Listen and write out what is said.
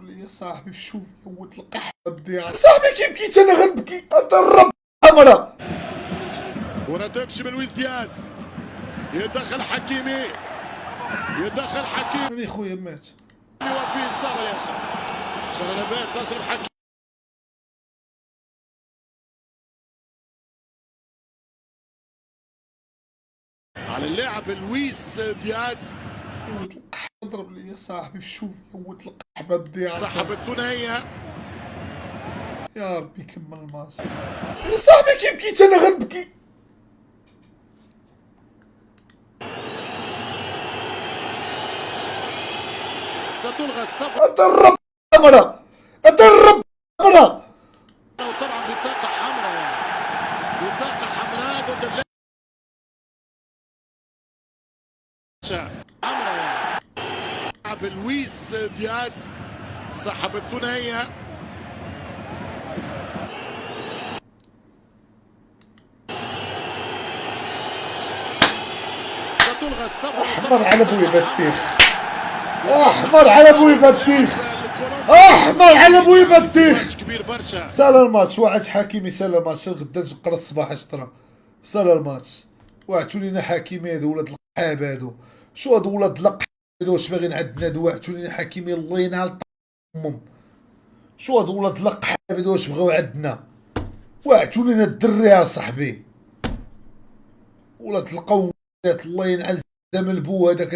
لي يا صاحبي شوف هو تلقح ديالك صاحبي كي بكيت انا غنبكي اترب الكاميرا كرة تمشي من لويس دياز، يدخل حكيمي، يدخل حكيمي يا خويا مات وفي الصبر يا اشرف. شر لاباس اشرف حكيمي على اللاعب لويس دياز. اضرب لي يا صاحبي شوف هو تلقح ديالك سحب الثنائية. يا ربي كمل الماتش يا صاحبي كي بكيت انا غنبكي ستلغى الصفر اترب الكاميرا اترب الكاميرا وطبعا بطاقة حمراء، يعني بطاقة حمراء ضد اللاعب حمراء، يعني لاعب لويس دياز سحب الثنائية. ستلغى الصفر. احمر على ابوي بطيخ احمر على ابوي بطيخ احمر على ابوي بطيخ كبير برشا. سال الماتش واحد حكيمي سال الماتش غدا نقرا الصباح اشطرا سال الماتش واعتوا لينا حكيمي هادو ولاد القحاب هادو شو هادو ولاد القحاب هادو واش باغيين عندنا هادو واعتوا لينا حكيمي الله ينال امهم شو هادو ولاد القحاب هادو واش بغاو عندنا واعتوا لينا الدري يا صاحبي ولاد القوات الله ينعل دم البو هذاك